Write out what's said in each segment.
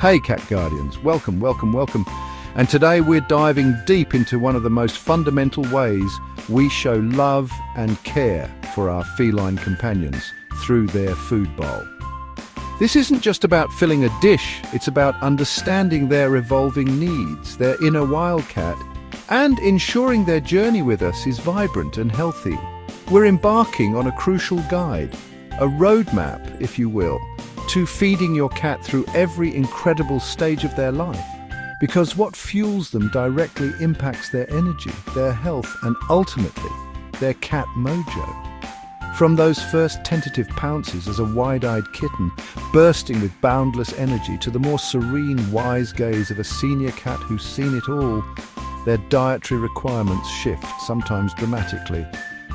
Hey Cat Guardians, welcome, welcome, welcome. And today we're diving deep into one of the most fundamental ways we show love and care for our feline companions through their food bowl. This isn't just about filling a dish, it's about understanding their evolving needs, their inner wildcat, and ensuring their journey with us is vibrant and healthy. We're embarking on a crucial guide, a roadmap, if you will, to feeding your cat through every incredible stage of their life. Because what fuels them directly impacts their energy, their health, and ultimately, their cat mojo. From those first tentative pounces as a wide-eyed kitten, bursting with boundless energy, to the more serene, wise gaze of a senior cat who's seen it all, their dietary requirements shift, sometimes dramatically.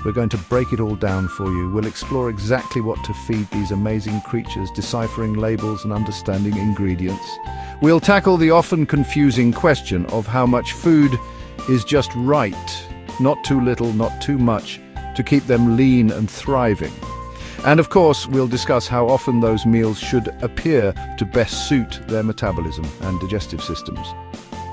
We're going to break it all down for you. We'll explore exactly what to feed these amazing creatures, deciphering labels and understanding ingredients. We'll tackle the often confusing question of how much food is just right, not too little, not too much, to keep them lean and thriving. And of course, we'll discuss how often those meals should appear to best suit their metabolism and digestive systems.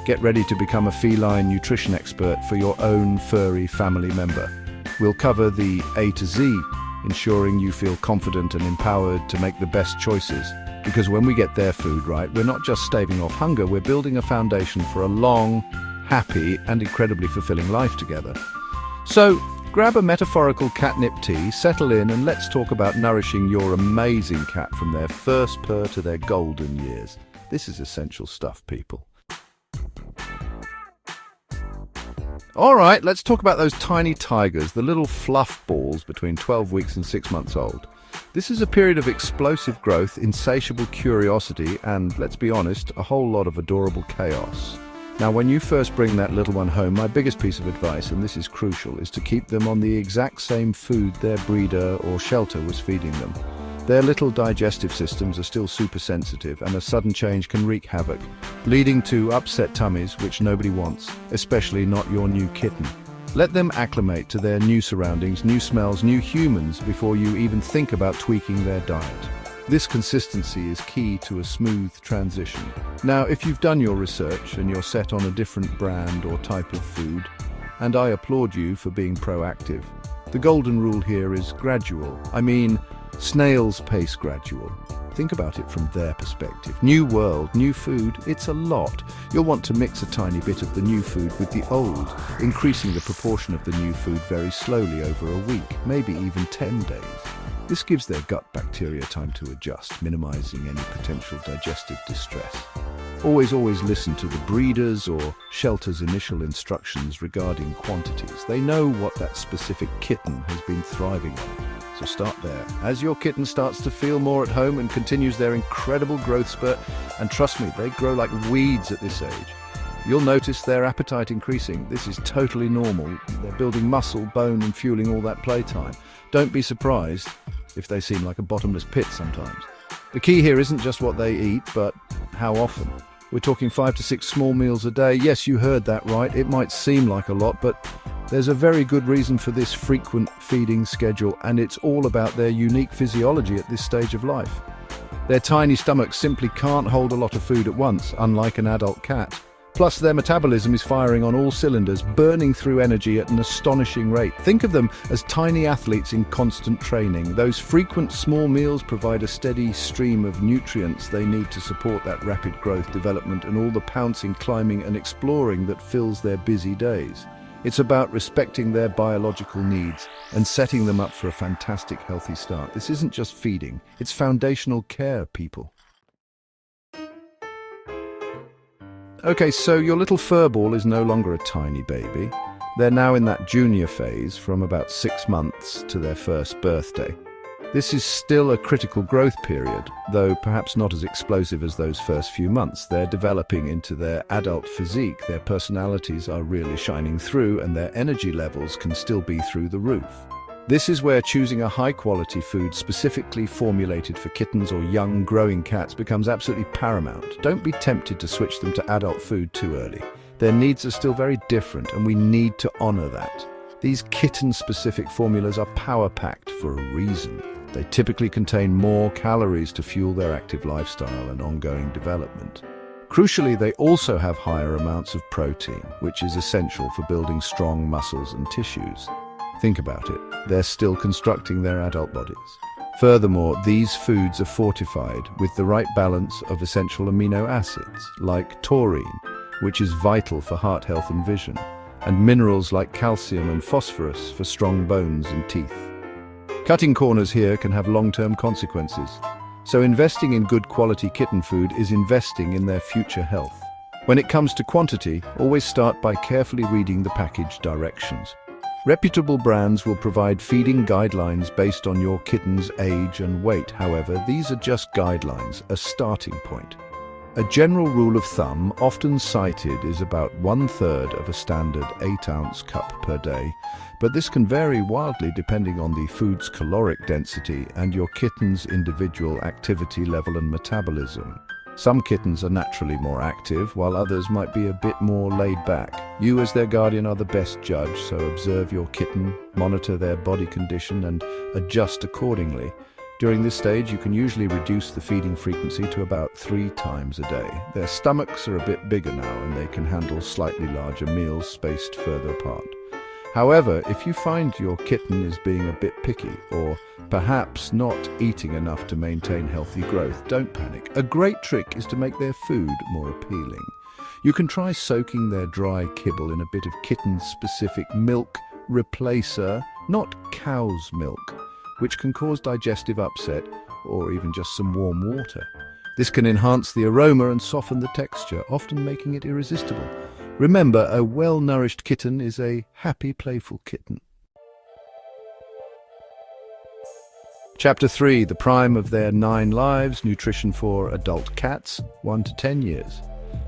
Get ready to become a feline nutrition expert for your own furry family member. We'll cover the A to Z, ensuring you feel confident and empowered to make the best choices. Because when we get their food right, we're not just staving off hunger, we're building a foundation for a long, happy, and incredibly fulfilling life together. So, grab a metaphorical catnip tea, settle in, and let's talk about nourishing your amazing cat from their first purr to their golden years. This is essential stuff, people. All right, let's talk about those tiny tigers, the little fluff balls between 12 weeks and 6 months old. This is a period of explosive growth, insatiable curiosity, and, let's be honest, a whole lot of adorable chaos. Now, when you first bring that little one home, my biggest piece of advice, and this is crucial, is to keep them on the exact same food their breeder or shelter was feeding them. Their little digestive systems are still super sensitive, and a sudden change can wreak havoc, leading to upset tummies, which nobody wants, especially not your new kitten. Let them acclimate to their new surroundings, new smells, new humans before you even think about tweaking their diet. This consistency is key to a smooth transition. Now, if you've done your research and you're set on a different brand or type of food, and I applaud you for being proactive, the golden rule here is gradual. Snail's pace gradual. Think about it from their perspective. New world, new food, it's a lot. You'll want to mix a tiny bit of the new food with the old, increasing the proportion of the new food very slowly over a week, maybe even 10 days. This gives their gut bacteria time to adjust, minimizing any potential digestive distress. Always listen to the breeder's or shelter's initial instructions regarding quantities. They know what that specific kitten has been thriving on. So start there. As your kitten starts to feel more at home and continues their incredible growth spurt, and trust me, they grow like weeds at this age, you'll notice their appetite increasing. This is totally normal. They're building muscle, bone, and fueling all that playtime. Don't be surprised if they seem like a bottomless pit sometimes. The key here isn't just what they eat, but how often. We're talking 5 to 6 small meals a day. Yes, you heard that right. It might seem like a lot, but there's a very good reason for this frequent feeding schedule, and it's all about their unique physiology at this stage of life. Their tiny stomachs simply can't hold a lot of food at once, unlike an adult cat. Plus, their metabolism is firing on all cylinders, burning through energy at an astonishing rate. Think of them as tiny athletes in constant training. Those frequent small meals provide a steady stream of nutrients they need to support that rapid growth, development, and all the pouncing, climbing, and exploring that fills their busy days. It's about respecting their biological needs and setting them up for a fantastic, healthy start. This isn't just feeding, it's foundational care, people. Okay, so your little furball is no longer a tiny baby. They're now in that junior phase from about 6 months to their first birthday. This is still a critical growth period, though perhaps not as explosive as those first few months. They're developing into their adult physique, their personalities are really shining through, and their energy levels can still be through the roof. This is where choosing a high-quality food specifically formulated for kittens or young, growing cats becomes absolutely paramount. Don't be tempted to switch them to adult food too early. Their needs are still very different, and we need to honor that. These kitten-specific formulas are power-packed for a reason. They typically contain more calories to fuel their active lifestyle and ongoing development. Crucially, they also have higher amounts of protein, which is essential for building strong muscles and tissues. Think about it, they're still constructing their adult bodies. Furthermore, these foods are fortified with the right balance of essential amino acids, like taurine, which is vital for heart health and vision, and minerals like calcium and phosphorus for strong bones and teeth. Cutting corners here can have long-term consequences, so investing in good quality kitten food is investing in their future health. When it comes to quantity, always start by carefully reading the package directions. Reputable brands will provide feeding guidelines based on your kitten's age and weight. However, these are just guidelines, a starting point. A general rule of thumb, often cited, is about 1/3 of a standard 8-ounce cup per day, but this can vary wildly depending on the food's caloric density and your kitten's individual activity level and metabolism. Some kittens are naturally more active, while others might be a bit more laid back. You as their guardian are the best judge, so observe your kitten, monitor their body condition and adjust accordingly. During this stage, you can usually reduce the feeding frequency to about 3 times a day. Their stomachs are a bit bigger now and they can handle slightly larger meals spaced further apart. However, if you find your kitten is being a bit picky or perhaps not eating enough to maintain healthy growth, don't panic. A great trick is to make their food more appealing. You can try soaking their dry kibble in a bit of kitten-specific milk replacer, not cow's milk, which can cause digestive upset, or even just some warm water. This can enhance the aroma and soften the texture, often making it irresistible. Remember, a well-nourished kitten is a happy, playful kitten. Chapter 3, the prime of their 9 lives, nutrition for adult cats, 1 to 10 years.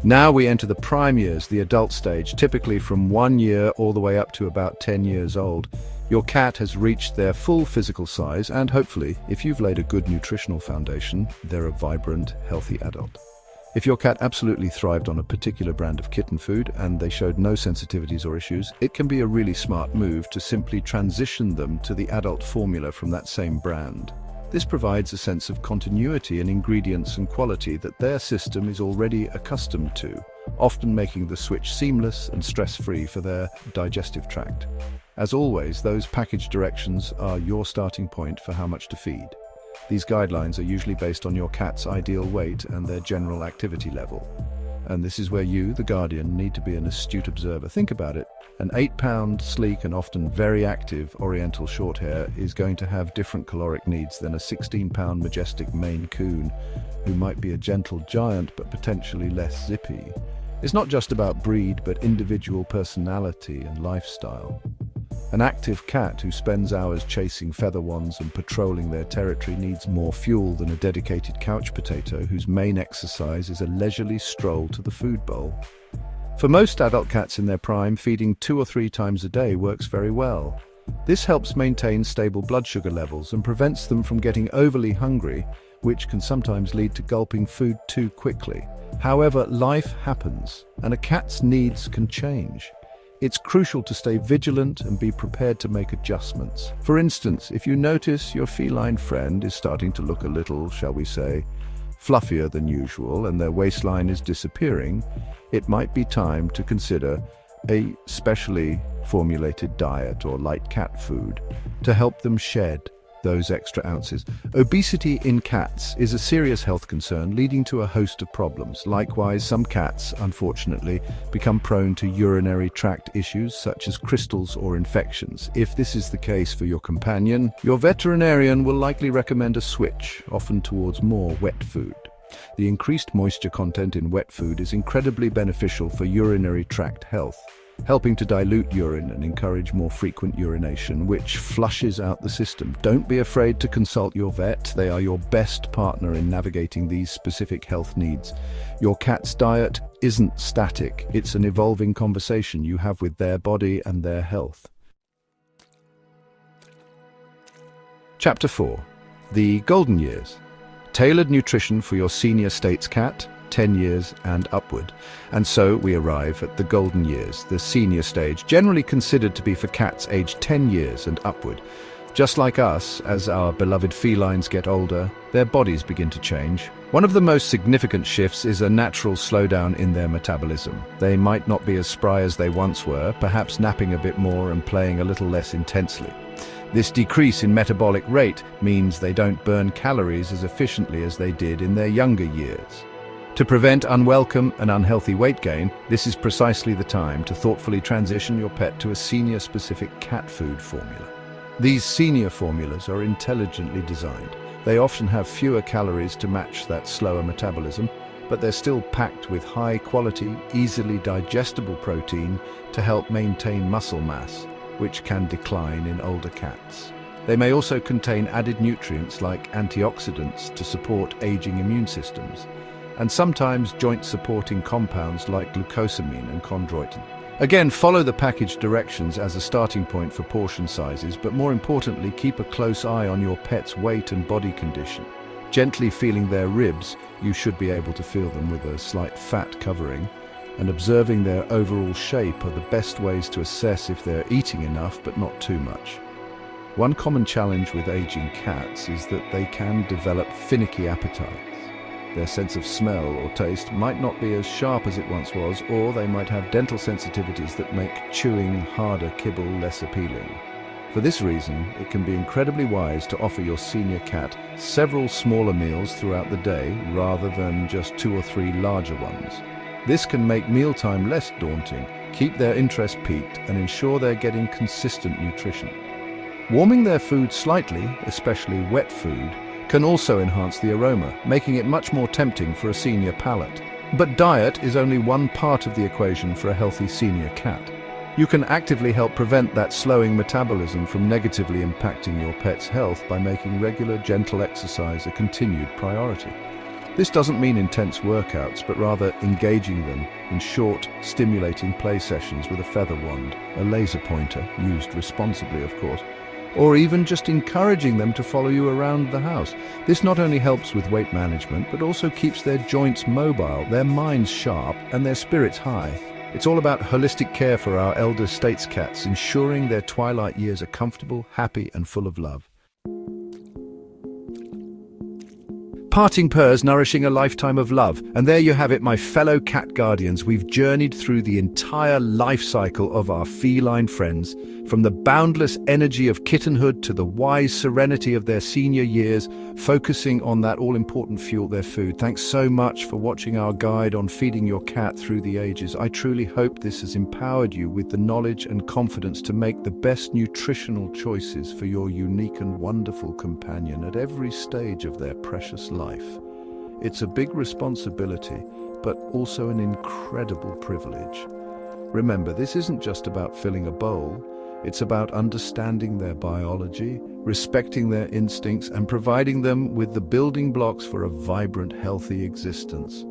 Now we enter the prime years, the adult stage, typically from 1 year all the way up to about 10 years old. Your cat has reached their full physical size and hopefully, if you've laid a good nutritional foundation, they're a vibrant, healthy adult. If your cat absolutely thrived on a particular brand of kitten food and they showed no sensitivities or issues, it can be a really smart move to simply transition them to the adult formula from that same brand. This provides a sense of continuity in ingredients and quality that their system is already accustomed to, often making the switch seamless and stress-free for their digestive tract. As always, those package directions are your starting point for how much to feed. These guidelines are usually based on your cat's ideal weight and their general activity level. And this is where you, the guardian, need to be an astute observer. Think about it. An 8-pound, sleek and often very active Oriental Shorthair is going to have different caloric needs than a 16-pound majestic Maine Coon, who might be a gentle giant but potentially less zippy. It's not just about breed, but individual personality and lifestyle. An active cat who spends hours chasing feather wands and patrolling their territory needs more fuel than a dedicated couch potato whose main exercise is a leisurely stroll to the food bowl. For most adult cats in their prime, feeding 2 or 3 times a day works very well. This helps maintain stable blood sugar levels and prevents them from getting overly hungry, which can sometimes lead to gulping food too quickly. However, life happens, and a cat's needs can change. It's crucial to stay vigilant and be prepared to make adjustments. For instance, if you notice your feline friend is starting to look a little, shall we say, fluffier than usual and their waistline is disappearing, it might be time to consider a specially formulated diet or light cat food to help them shed those extra ounces. Obesity in cats is a serious health concern leading to a host of problems. Likewise, some cats, unfortunately, become prone to urinary tract issues such as crystals or infections. If this is the case for your companion, your veterinarian will likely recommend a switch, often towards more wet food. The increased moisture content in wet food is incredibly beneficial for urinary tract health, helping to dilute urine and encourage more frequent urination, which flushes out the system. Don't be afraid to consult your vet. They are your best partner in navigating these specific health needs. Your cat's diet isn't static. It's an evolving conversation you have with their body and their health. Chapter 4. The Golden Years. Tailored nutrition for your senior states cat, 10 years and upward. And so we arrive at the golden years, the senior stage, generally considered to be for cats aged 10 years and upward. Just like us, as our beloved felines get older, their bodies begin to change. One of the most significant shifts is a natural slowdown in their metabolism. They might not be as spry as they once were, perhaps napping a bit more and playing a little less intensely. This decrease in metabolic rate means they don't burn calories as efficiently as they did in their younger years. To prevent unwelcome and unhealthy weight gain, this is precisely the time to thoughtfully transition your pet to a senior-specific cat food formula. These senior formulas are intelligently designed. They often have fewer calories to match that slower metabolism, but they're still packed with high-quality, easily digestible protein to help maintain muscle mass, which can decline in older cats. They may also contain added nutrients like antioxidants to support aging immune systems, and sometimes joint-supporting compounds like glucosamine and chondroitin. Again, follow the package directions as a starting point for portion sizes, but more importantly, keep a close eye on your pet's weight and body condition. Gently feeling their ribs, you should be able to feel them with a slight fat covering, and observing their overall shape are the best ways to assess if they're eating enough but not too much. One common challenge with aging cats is that they can develop finicky appetites. Their sense of smell or taste might not be as sharp as it once was, or they might have dental sensitivities that make chewing harder kibble less appealing. For this reason, it can be incredibly wise to offer your senior cat several smaller meals throughout the day rather than just 2 or 3 larger ones. This can make mealtime less daunting, keep their interest piqued, and ensure they're getting consistent nutrition. Warming their food slightly, especially wet food, can also enhance the aroma, making it much more tempting for a senior palate. But diet is only one part of the equation for a healthy senior cat. You can actively help prevent that slowing metabolism from negatively impacting your pet's health by making regular, gentle exercise a continued priority. This doesn't mean intense workouts, but rather engaging them in short, stimulating play sessions with a feather wand, a laser pointer, used responsibly of course, or even just encouraging them to follow you around the house. This not only helps with weight management, but also keeps their joints mobile, their minds sharp, and their spirits high. It's all about holistic care for our elder states cats, ensuring their twilight years are comfortable, happy, and full of love. Parting purrs nourishing a lifetime of love. And there you have it, my fellow cat guardians. We've journeyed through the entire life cycle of our feline friends, from the boundless energy of kittenhood to the wise serenity of their senior years, focusing on that all-important fuel, their food. Thanks so much for watching our guide on feeding your cat through the ages. I truly hope this has empowered you with the knowledge and confidence to make the best nutritional choices for your unique and wonderful companion at every stage of their precious life. It's a big responsibility, but also an incredible privilege. Remember, this isn't just about filling a bowl. It's about understanding their biology, respecting their instincts, and providing them with the building blocks for a vibrant, healthy existence.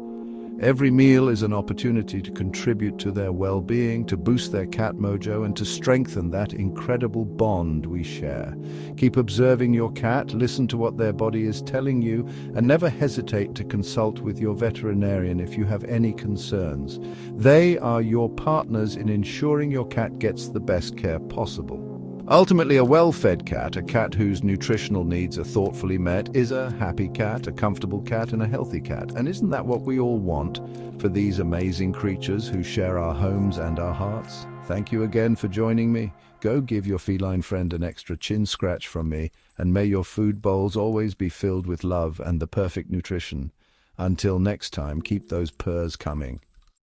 Every meal is an opportunity to contribute to their well-being, to boost their cat mojo, and to strengthen that incredible bond we share. Keep observing your cat, listen to what their body is telling you, and never hesitate to consult with your veterinarian if you have any concerns. They are your partners in ensuring your cat gets the best care possible. Ultimately, a well-fed cat, a cat whose nutritional needs are thoughtfully met, is a happy cat, a comfortable cat, and a healthy cat. And isn't that what we all want for these amazing creatures who share our homes and our hearts? Thank you again for joining me. Go give your feline friend an extra chin scratch from me, and may your food bowls always be filled with love and the perfect nutrition. Until next time, keep those purrs coming.